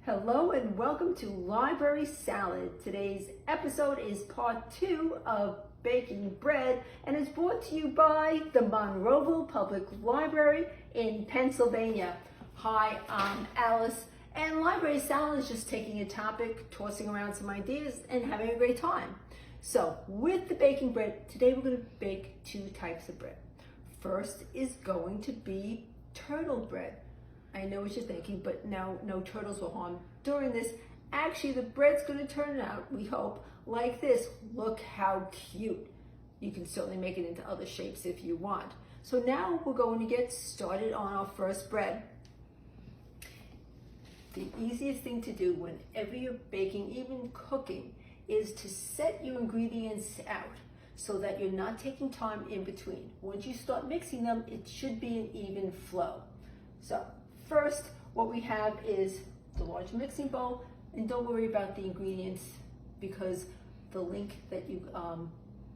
Hello and welcome to Library Salad. Today's episode is part 2 of baking bread and is brought to you by the Monroeville Public Library in Pennsylvania. Hi, I'm Alice, and Library Salad is just taking a topic, tossing around some ideas, and having a great time. So with the baking bread, today we're going to bake 2 types of bread. First is going to be turtle bread. I know what you're thinking, but no turtles will harm during this. Actually, the bread's going to turn out, we hope, like this. Look how cute. You can certainly make it into other shapes if you want. So now we're going to get started on our first bread. The easiest thing to do whenever you're baking, even cooking, is to set your ingredients out so that you're not taking time in between. Once you start mixing them, it should be an even flow. So first, what we have is the large mixing bowl, and don't worry about the ingredients because the link that you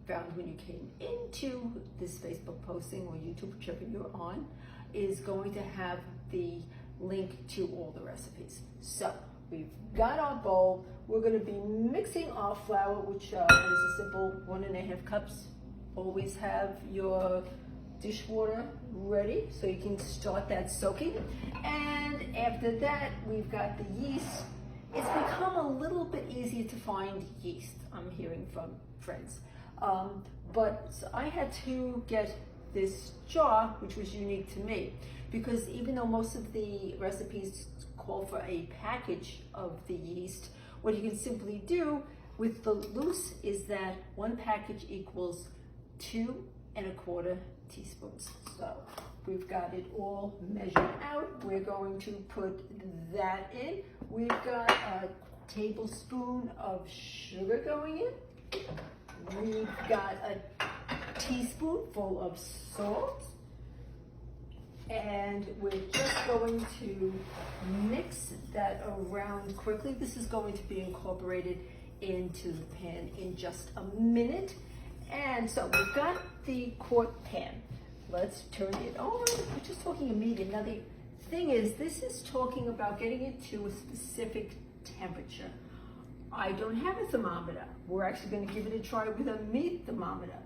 found when you came into this Facebook posting or YouTube, whichever you're on, is going to have the link to all the recipes. So we've got our bowl. We're going to be mixing our flour, which is a simple 1.5 cups. Always have your dishwater ready so you can start that soaking. And after that, we've got the yeast. It's become a little bit easier to find yeast, I'm hearing from friends. But so I had to get this jar, which was unique to me, because even though most of the recipes call for a package of the yeast, what you can simply do with the loose is that 1 package equals 2¼ teaspoons. So we've got it all measured out. We're going to put that in. We've got a tablespoon of sugar going in. We've got a teaspoonful of salt. And we're just going to mix that around quickly. This is going to be incorporated into the pan in just a minute. And so we've got the quart pan. Let's turn it on. We're just talking a medium. Now the thing is, this is talking about getting it to a specific temperature. I don't have a thermometer. We're actually going to give it a try with a meat thermometer.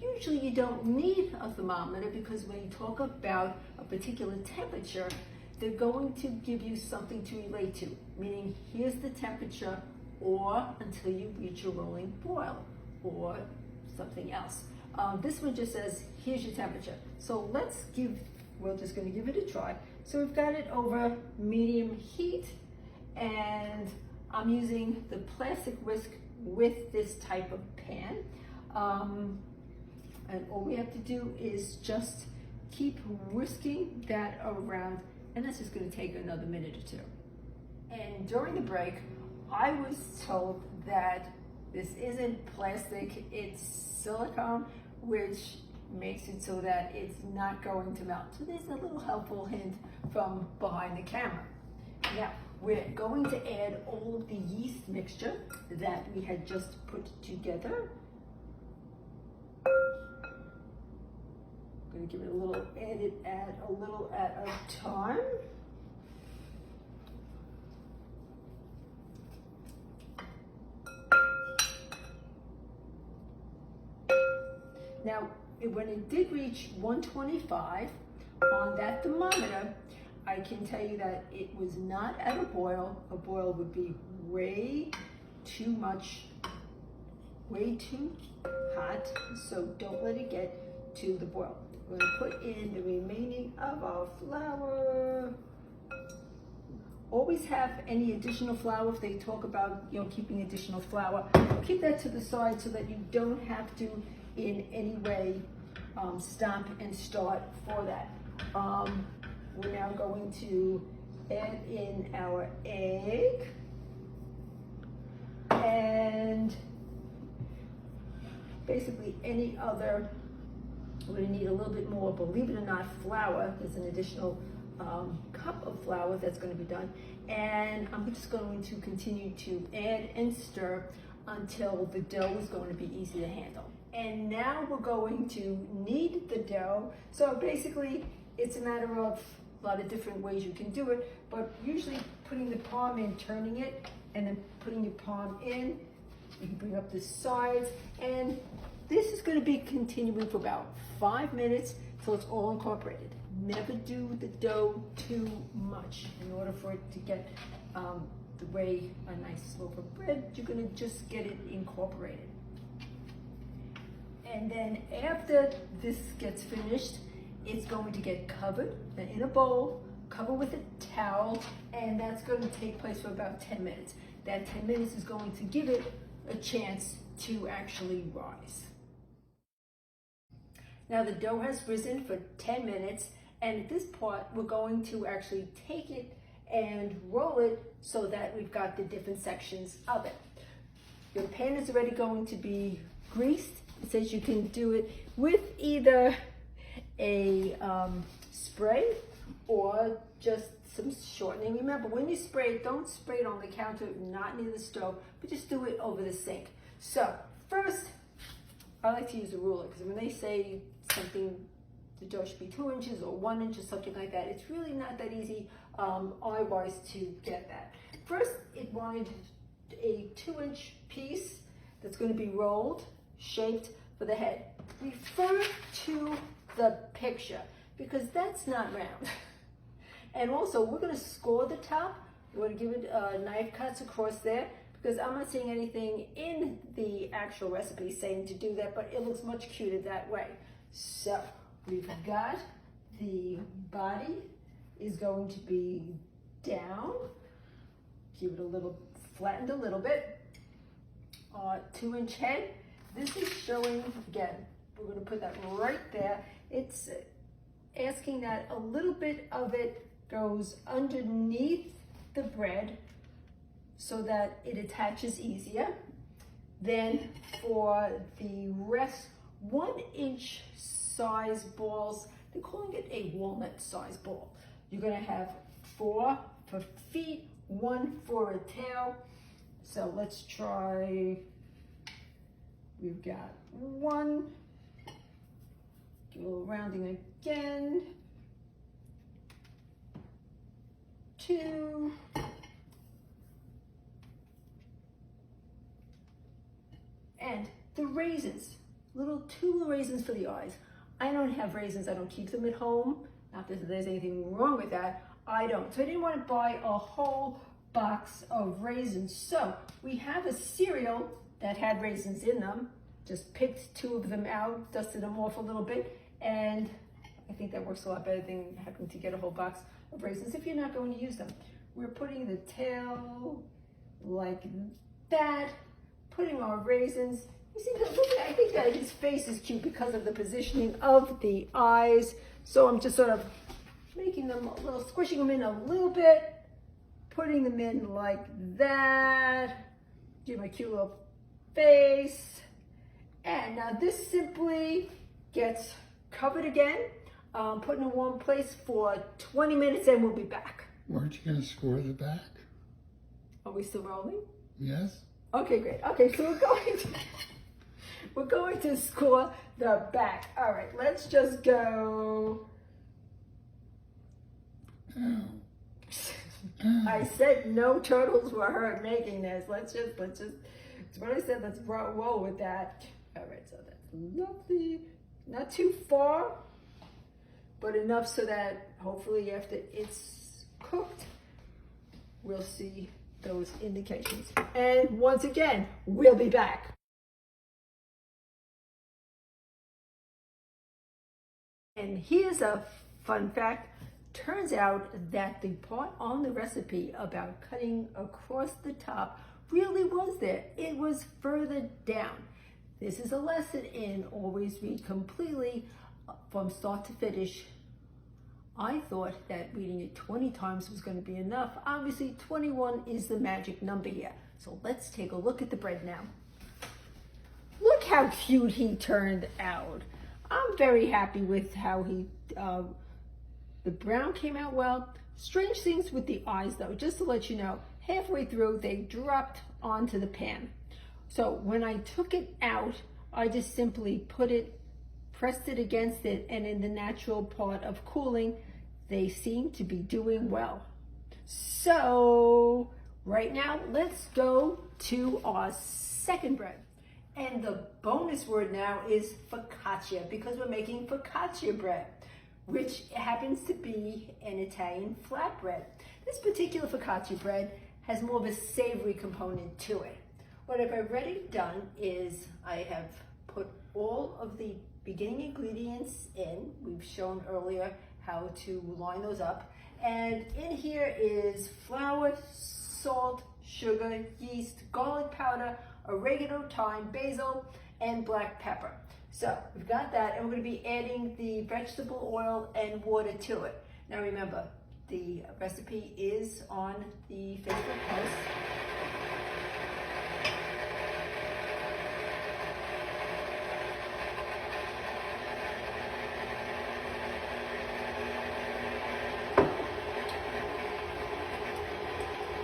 Usually you don't need a thermometer because when you talk about a particular temperature, they're going to give you something to relate to, meaning here's the temperature or until you reach a rolling boil or something else. This one just says, here's your temperature. So we're just going to give it a try. So we've got it over medium heat, and I'm using the plastic whisk with this type of pan. And all we have to do is just keep whisking that around, and that's just going to take another minute or 2. And during the break, I was told that this isn't plastic, it's silicone, which makes it so that it's not going to melt. So there's a little helpful hint from behind the camera. Now, we're going to add all of the yeast mixture that we had just put together. I'm going to give it a little, add a little at a time. Now, when it did reach 125 on that thermometer, I can tell you that it was not at a boil. A boil would be way too much, way too hot, so don't let it get to the boil. We're going to put in the remaining of our flour. Always have any additional flour. If they talk about keeping additional flour, keep that to the side so that you don't have to in any way stop and start for that. We're now going to add in our egg and basically any other. We're going to need a little bit more, believe it or not, flour. There's an additional cup of flour that's going to be done. And I'm just going to continue to add and stir until the dough is going to be easy to handle. And now we're going to knead the dough. So basically, it's a matter of a lot of different ways you can do it, but usually putting the palm in, turning it, and then putting your palm in. You can bring up the sides, and this is going to be continuing for about 5 minutes till it's all incorporated. Never do the dough too much in order for it to get the way a nice loaf of bread. You're going to just get it incorporated. And then after this gets finished, it's going to get covered in a bowl, covered with a towel, and that's going to take place for about 10 minutes. That 10 minutes is going to give it a chance to actually rise. Now the dough has risen for 10 minutes, and at this point we're going to actually take it and roll it so that we've got the different sections of it. Your pan is already going to be greased. It says you can do it with either a spray or just some shortening. Remember, when you spray it, don't spray it on the counter, not near the stove, but just do it over the sink. So first, I like to use a ruler, because when they say something, the dough should be 2 inches or 1 inch or something like that, it's really not that easy eye-wise to get that. First, it wanted a 2-inch piece that's going to be rolled, shaped for the head. Refer to the picture, because that's not round. And also, we're going to score the top. We're going to give it knife cuts across there, because I'm not seeing anything in the actual recipe saying to do that, but it looks much cuter that way. So we've got the body is going to be down. Give it a little, flattened a little bit. 2-inch head. This is showing, again, we're going to put that right there. It's asking that a little bit of it goes underneath the bread so that it attaches easier. Then for the rest, 1-inch size balls, they're calling it a walnut size ball. You're going to have 4 for feet, 1 for a tail. So let's try, we've got 1, give a little rounding again, 2, and the raisins, two little raisins for the eyes. I don't have raisins, I don't keep them at home. Not that there's anything wrong with that, I don't. So I didn't want to buy a whole box of raisins. So we have a cereal that had raisins in them. Just picked 2 of them out, dusted them off a little bit, and I think that works a lot better than having to get a whole box of raisins if you're not going to use them. We're putting the tail like that, putting our raisins. You see, I think that his face is cute because of the positioning of the eyes. So I'm just sort of making them a little, squishing them in a little bit, putting them in like that. Give my cute little face. And now this simply gets covered again, put in a warm place for 20 minutes, and we'll be back. Weren't you going to score the back? Are we still rolling? Yes. Okay, great. Okay, so we're going to score the back. All right, let's just go. Ow. I said no turtles were hurt making this. Let's just, it's what I said, let's roll with that. All right, so that's lovely. Not too far, but enough so that hopefully after it's cooked, we'll see those indications. And once again, we'll be back. And here's a fun fact. Turns out that the part on the recipe about cutting across the top really was there. It was further down. This is a lesson in always read completely from start to finish. I thought that reading it 20 times was going to be enough. Obviously, 21 is the magic number here. So let's take a look at the bread now. Look how cute he turned out. I'm very happy with how the brown came out well. Strange things with the eyes though, just to let you know, halfway through they dropped onto the pan. So when I took it out, I just simply pressed it against it, and in the natural part of cooling, they seem to be doing well. So right now, let's go to our second bread. And the bonus word now is focaccia, because we're making focaccia bread, which happens to be an Italian flatbread. This particular focaccia bread has more of a savory component to it. What I've already done is I have put all of the beginning ingredients in. We've shown earlier how to line those up. And in here is flour, salt, sugar, yeast, garlic powder, oregano, thyme, basil, and black pepper. So we've got that, and we're going to be adding the vegetable oil and water to it. Now remember, the recipe is on the Facebook post.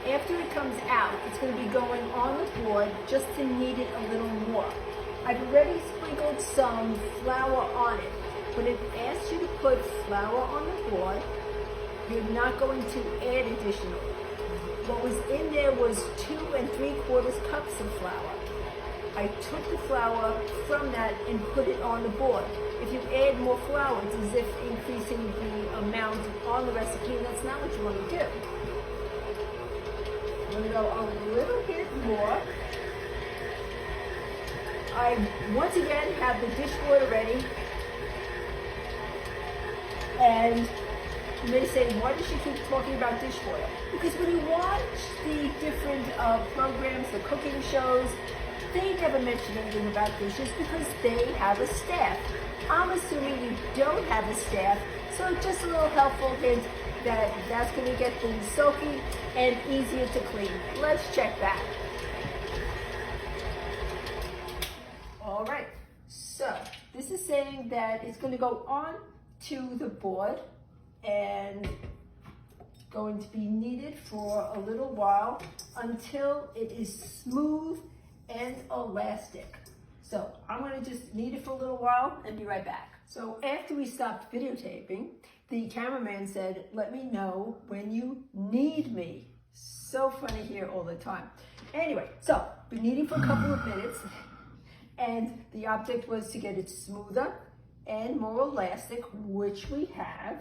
After it comes out, it's going to be going on the board just to knead it a little more. I've already sprinkled some flour on it, but it asks you to put flour on the board. You're not going to add additional. What was in there was 2 3/4 cups of flour. I took the flour from that and put it on the board. If you add more flour, it's as if increasing the amount on the recipe, and that's not what you want to do. I'm going to go a little bit more. I, once again, have the dish water ready. And you may say, why does she keep talking about dish water? Because when you watch the different programs, the cooking shows, they never mention anything about dishes because they have a staff. I'm assuming you don't have a staff, so just a little helpful hint that that's going to get things soaky and easier to clean. Let's check that. All right, so this is saying that it's going to go on to the board and going to be kneaded for a little while until it is smooth and elastic. So I'm going to just knead it for a little while and be right back. So after we stopped videotaping, the cameraman said, let me know when you need me. So funny here all the time. Anyway, so been kneading for a couple of minutes, and the object was to get it smoother and more elastic, which we have.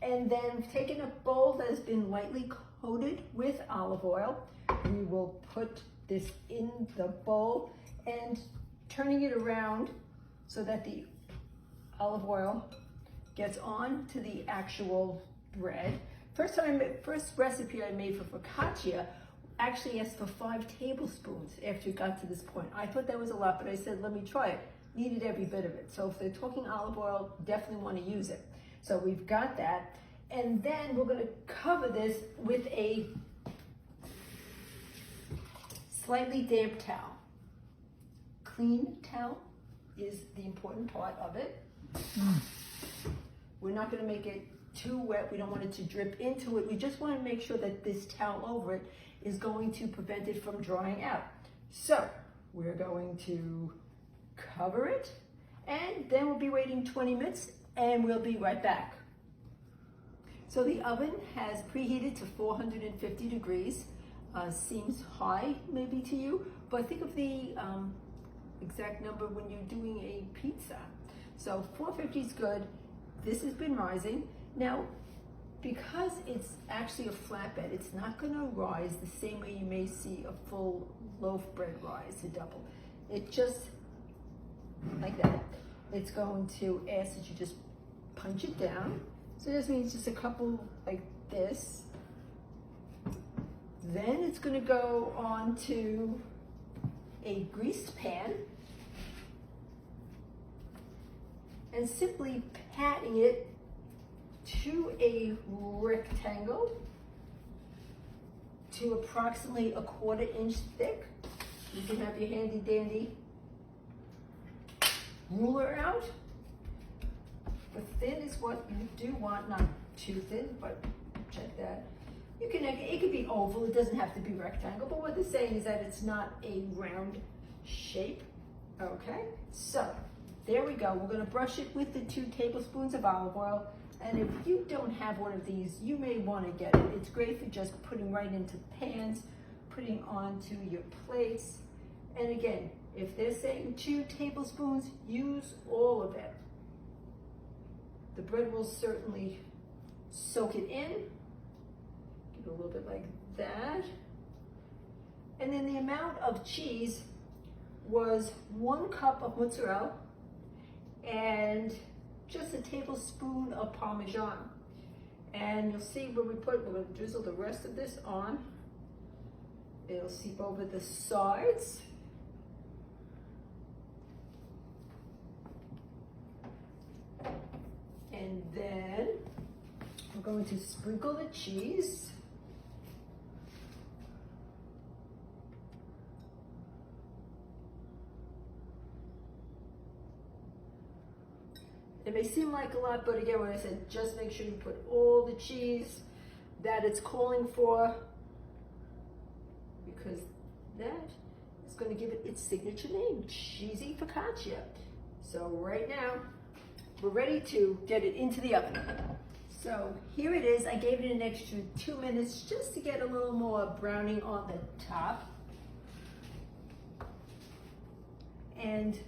And then taking a bowl that has been lightly coated with olive oil, we will put this in the bowl and turning it around so that the olive oil gets on to the actual bread. First recipe I made for focaccia actually asked for 5 tablespoons after it got to this point. I thought that was a lot, but I said, let me try it. Needed every bit of it. So if they're talking olive oil, definitely want to use it. So we've got that. And then we're going to cover this with a slightly damp towel. Clean towel is the important part of it. We're not going to make it too wet. We don't want it to drip into it. We just want to make sure that this towel over it is going to prevent it from drying out. So we're going to cover it, and then we'll be waiting 20 minutes and we'll be right back. So the oven has preheated to 450 degrees. Seems high maybe to you, but think of the exact number when you're doing a pizza. So 450 is good. This has been rising. Now, because it's actually a flatbread, it's not going to rise the same way you may see a full loaf bread rise, a double. It just, like that. It's going to ask that you just punch it down. So this means just a couple like this. Then it's going to go on to a greased pan and simply patting it to a rectangle to approximately 1/4 inch thick. You can have your handy dandy ruler out. But thin is what you do want, not too thin, but check that. You can, it could be oval, it doesn't have to be rectangle, but what they're saying is that it's not a round shape. Okay, so there we go. We're gonna brush it with the 2 tablespoons of olive oil. And if you don't have one of these, you may want to get it. It's great for just putting right into pans, putting onto your plates. And again, if they're saying 2 tablespoons, use all of it. The bread will certainly soak it in. Give it a little bit like that. And then the amount of cheese was 1 cup of mozzarella and just a tablespoon of Parmesan. And you'll see where we're going to drizzle the rest of this on. It'll seep over the sides. And then we're going to sprinkle the cheese. It may seem like a lot, but again, when I said just make sure you put all the cheese that it's calling for, because that is going to give it its signature name, Cheesy Focaccia. So right now, we're ready to get it into the oven. So here it is. I gave it an extra 2 minutes just to get a little more browning on the top. And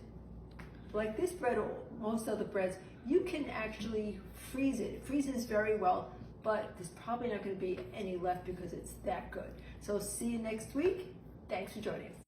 like this bread or most other breads, you can actually freeze it. It freezes very well, but there's probably not going to be any left because it's that good. So see you next week. Thanks for joining us.